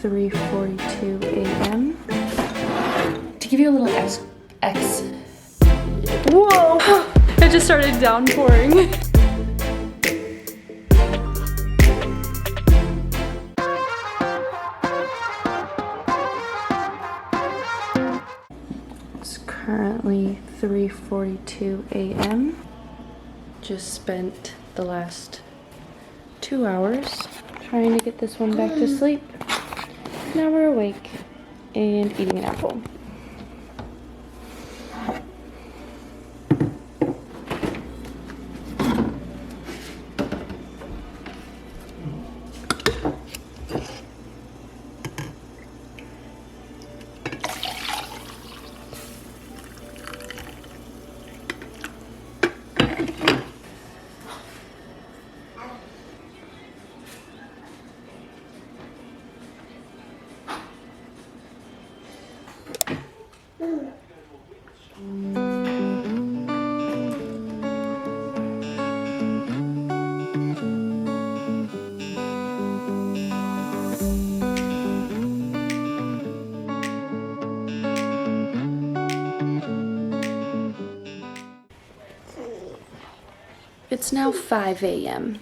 3:42 a.m. To give you a little whoa! It just started downpouring. It's currently 3:42 a.m. Just spent the last 2 hours trying to get this one back to sleep. Now we're awake and eating an apple. It's now 5 a.m.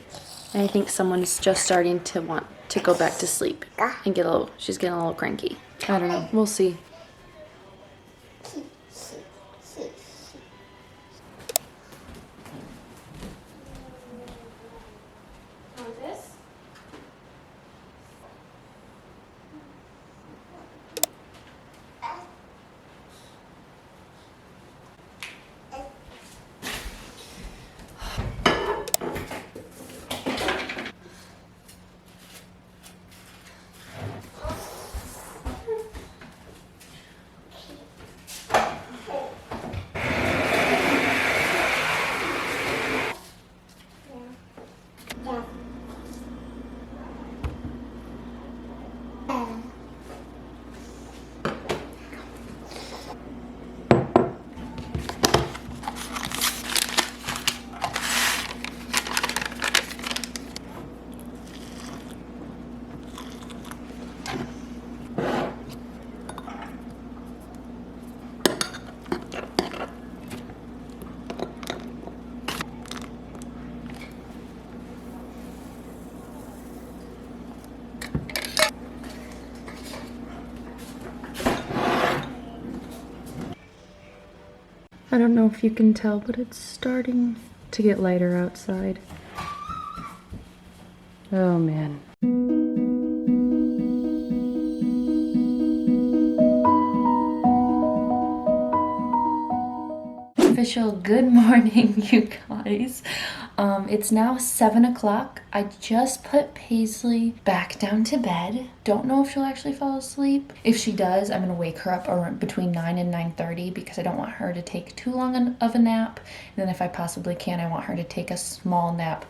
and I think someone's just starting to want to go back to sleep and she's getting a little cranky. I don't know, we'll see. I don't know if you can tell, but it's starting to get lighter outside. Oh man. Official good morning, you guys. It's now 7 o'clock. I just put Paisley back down to bed. Don't know if she'll actually fall asleep. If she does, I'm gonna wake her up around between 9 and 9:30 because I don't want her to take too long of a nap. And then if I possibly can, I want her to take a small nap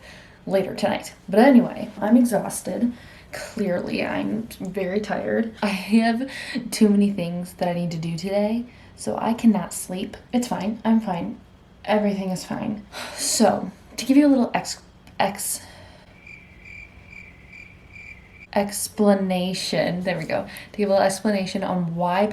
later tonight. But anyway, I'm exhausted. Clearly, I'm very tired. I have too many things that I need to do today, so I cannot sleep. It's fine. I'm fine. Everything is fine. So, to give you a little explanation, there we go. To give a little explanation on why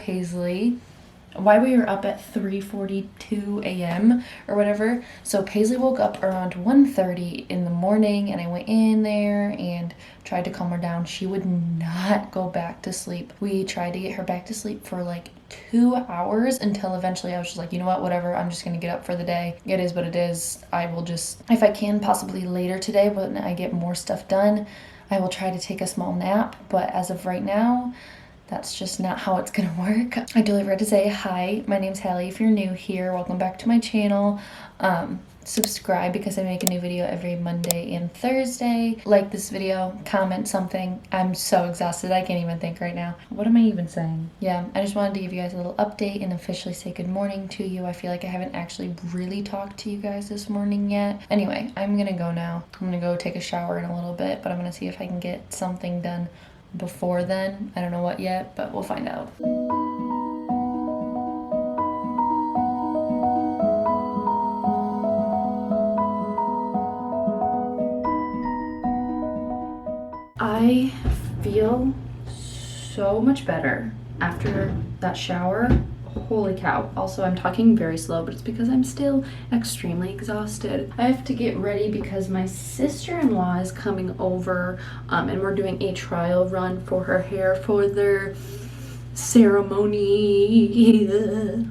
we were up at 3:42 a.m. or whatever. So Paisley woke up around 1:30 in the morning and I went in there and tried to calm her down. She would not go back to sleep. We tried to get her back to sleep for like 2 hours until eventually I was just like, you know what, whatever, I'm just gonna get up for the day. It is what it is. I will just, if I can, possibly later today when I get more stuff done, I will try to take a small nap. But as of right now, that's just not how it's gonna work. I totally forgot to say hi. My name's Hallie. If you're new here, welcome back to my channel. Subscribe because I make a new video every Monday and Thursday. Like this video, comment something. I'm so exhausted. I can't even think right now. What am I even saying? Yeah, I just wanted to give you guys a little update and officially say good morning to you. I feel like I haven't actually really talked to you guys this morning yet. Anyway, I'm gonna go now. I'm gonna go take a shower in a little bit, but I'm gonna see if I can get something done before then. I don't know what yet, but we'll find out. I feel so much better after that shower. Holy cow. Also, I'm talking very slow, but it's because I'm still extremely exhausted. I have to get ready because my sister-in-law is coming over, and we're doing a trial run for her hair for their ceremony.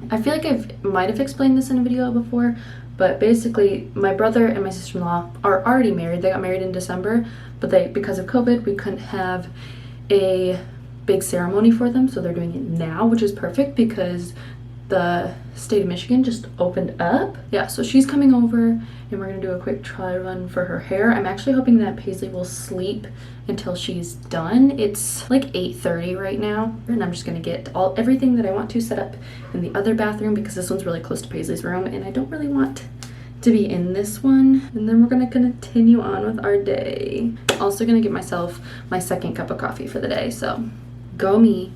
I feel like I might have explained this in a video before, but basically my brother and my sister-in-law are already married. They got married in December, but because of COVID, we couldn't have a big ceremony for them, so they're doing it now, which is perfect because the state of Michigan just opened up. Yeah, so she's coming over and we're gonna do a quick trial run for her hair. I'm actually hoping that Paisley will sleep until she's done. It's like 8:30 right now, and I'm just gonna get everything that I want to set up in the other bathroom because this one's really close to Paisley's room and I don't really want to be in this one. And then we're gonna continue on with our day. Also gonna give myself my second cup of coffee for the day, so go me.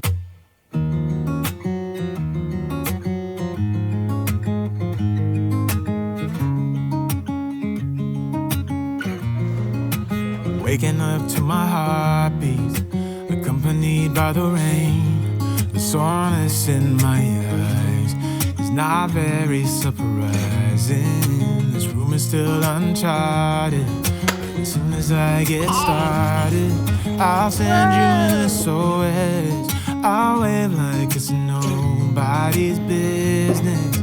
Waking up to my heartbeats, accompanied by the rain. The soreness in my eyes is not very surprising. This room is still uncharted, but as soon as I get started, I'll send you an SOS. I'll wave like it's nobody's business.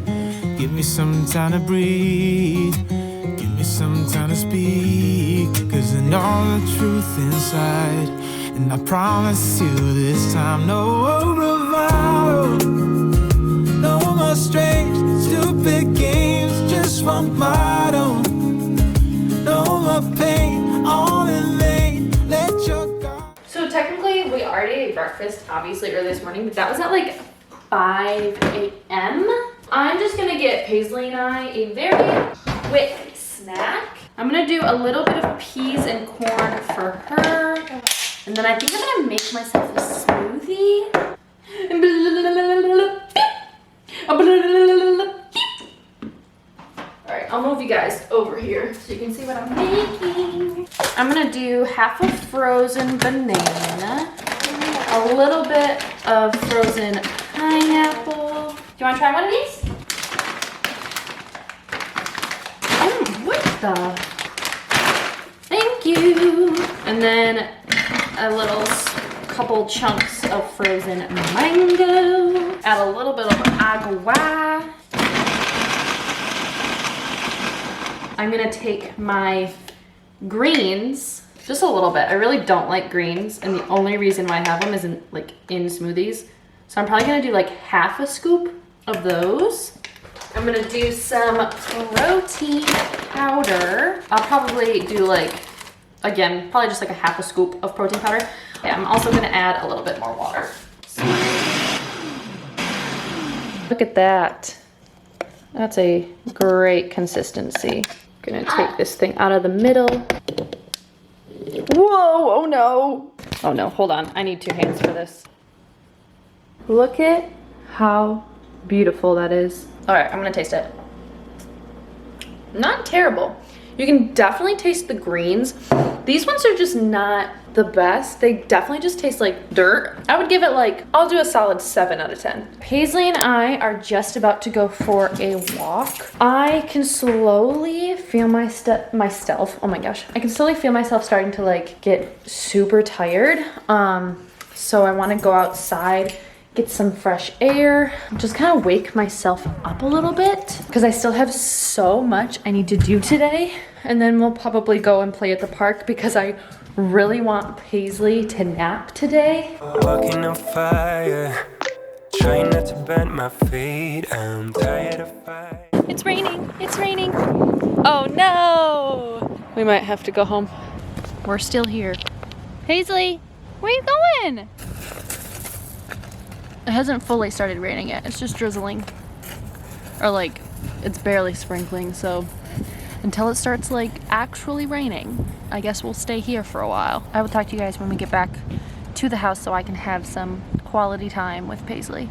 Give me some time to breathe, give me some time to speak, 'cause I know the truth inside, and I promise you this time no bravado, no more strange stupid games, just one motto, no more pain, all in vain, let your guard. So technically we already ate breakfast, obviously early this morning, but that was at like 5 a.m. I'm just gonna get Paisley and I a very quick snack. I'm gonna do a little bit of peas and corn for her, and then I think I'm gonna make myself a smoothie. All right, I'll move you guys over here so you can see what I'm making. I'm gonna do half a frozen banana, a little bit of frozen pineapple. Do you wanna try one of these? What the? Thank you. And then a couple chunks of frozen mango. Add a little bit of agua. I'm gonna take my greens, just a little bit. I really don't like greens, and the only reason why I have them is in smoothies. So I'm probably gonna do like half a scoop of those. I'm gonna do some protein powder. I'll probably do probably just like a half a scoop of protein powder. Yeah, I'm also gonna add a little bit more water. Look at that. That's a great consistency. Gonna take this thing out of the middle. Whoa, oh no. Oh no, hold on, I need 2 hands for this. Look at how beautiful that is. All right, I'm gonna taste it. Not terrible. You can definitely taste the greens. These ones are just not the best. They definitely just taste like dirt. I would give it I'll do a solid 7 out of 10. Paisley and I are just about to go for a walk. I can slowly feel myself, oh my gosh. I can slowly feel myself starting to get super tired. So I wanna go outside, get some fresh air, just kind of wake myself up a little bit because I still have so much I need to do today. And then we'll probably go and play at the park because I really want Paisley to nap today. Walking on fire, trying not to bend my feet. I'm tired of fire. It's raining, it's raining. Oh no! We might have to go home. We're still here. Paisley, where you going? It hasn't fully started raining yet. It's just drizzling. Or it's barely sprinkling, so until it starts actually raining, I guess we'll stay here for a while. I will talk to you guys when we get back to the house so I can have some quality time with Paisley.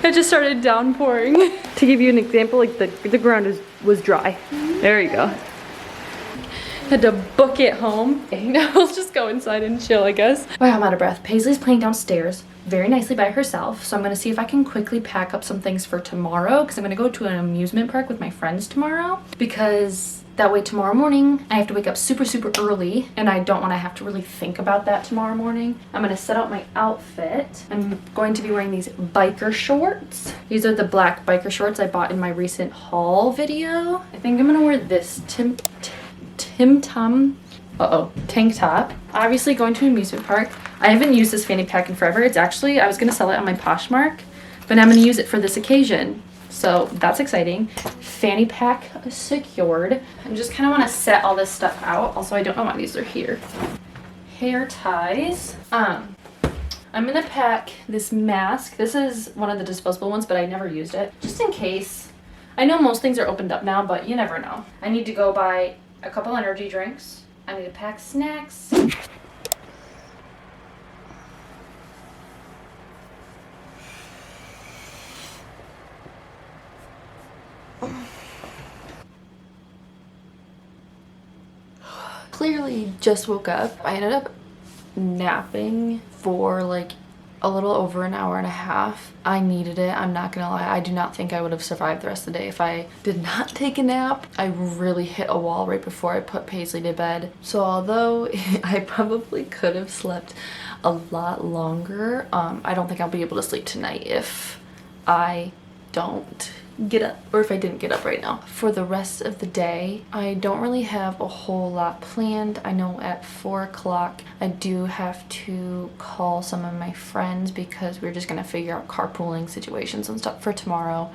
It just started downpouring. To give you an example, the ground was dry. There you go. Had to book it home. And we'll just go inside and chill, I guess. Wow, I'm out of breath. Paisley's playing downstairs very nicely by herself. So I'm gonna see if I can quickly pack up some things for tomorrow, because I'm gonna go to an amusement park with my friends tomorrow, because that way tomorrow morning I have to wake up super early, and I don't want to have to really think about that tomorrow morning. I'm going to set out my outfit. I'm going to be wearing these biker shorts. These are the black biker shorts I bought in my recent haul video. I think I'm going to wear this tank top. Obviously going to an amusement park. I haven't used this fanny pack in forever. It's actually, I was going to sell it on my Poshmark, but I'm going to use it for this occasion. So that's exciting. Fanny pack secured. I just kind of want to set all this stuff out. Also, I don't know why these are here. Hair ties. I'm gonna pack this mask. This is one of the disposable ones, but I never used it. Just in case. I know most things are opened up now, but you never know. I need to go buy a couple energy drinks. I need to pack snacks. Clearly just woke up. I ended up napping for like a little over an hour and a half. I needed it. I'm not gonna lie. I do not think I would have survived the rest of the day if I did not take a nap. I really hit a wall right before I put Paisley to bed. So although I probably could have slept a lot longer, I don't think I'll be able to sleep tonight if I don't get up, or if I didn't get up right now. For the rest of the day, I don't really have a whole lot planned. I know at 4 o'clock I do have to call some of my friends because we're just gonna figure out carpooling situations and stuff for tomorrow.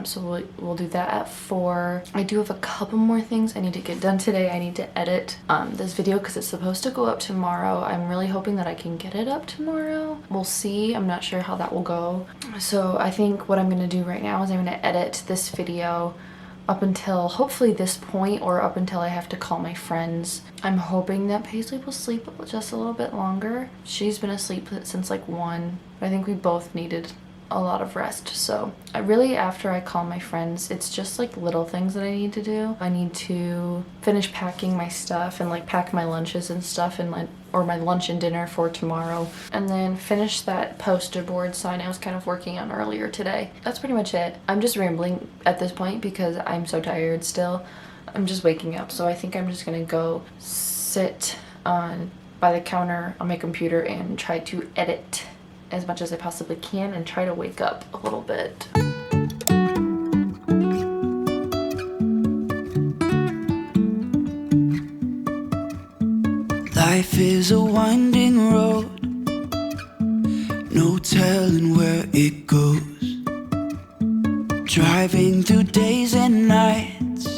So we'll do that at 4. I do have a couple more things I need to get done today. I need to edit this video because it's supposed to go up tomorrow. I'm really hoping that I can get it up tomorrow. We'll see. I'm not sure how that will go. So I think what I'm going to do right now is I'm going to edit this video up until hopefully this point, or up until I have to call my friends. I'm hoping that Paisley will sleep just a little bit longer. She's been asleep since like 1. I think we both needed a lot of rest. So I really, after I call my friends, it's just like little things that I need to do. I need to finish packing my stuff and like pack my lunches and stuff, and like, or my lunch and dinner for tomorrow, and then finish that poster board sign I was kind of working on earlier today. That's pretty much it. I'm just rambling at this point because I'm so tired still. I'm just waking up, so I think I'm just gonna go sit by the counter on my computer and try to edit as much as I possibly can and try to wake up a little bit. Life is a winding road, no telling where it goes. Driving through days and nights,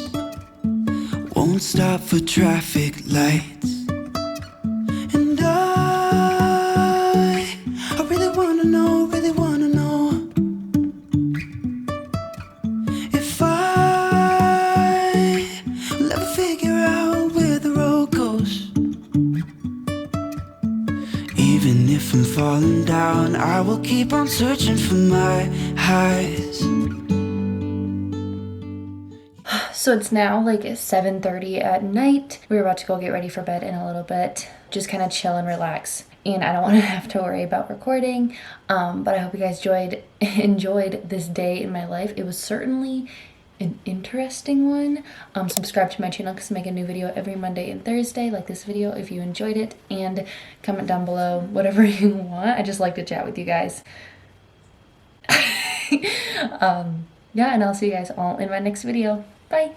won't stop for traffic lights. And I really wanna know if I will ever figure out where the road goes. Even if I'm falling down, I will keep on searching for my highs. So it's now like 7:30 at night. We're about to go get ready for bed in a little bit. Just kind of chill and relax. And I don't want to have to worry about recording. But I hope you guys enjoyed this day in my life. It was certainly an interesting one. Subscribe to my channel because I make a new video every Monday and Thursday, like this video, if you enjoyed it. And comment down below whatever you want. I just like to chat with you guys. Yeah, and I'll see you guys all in my next video. Bye.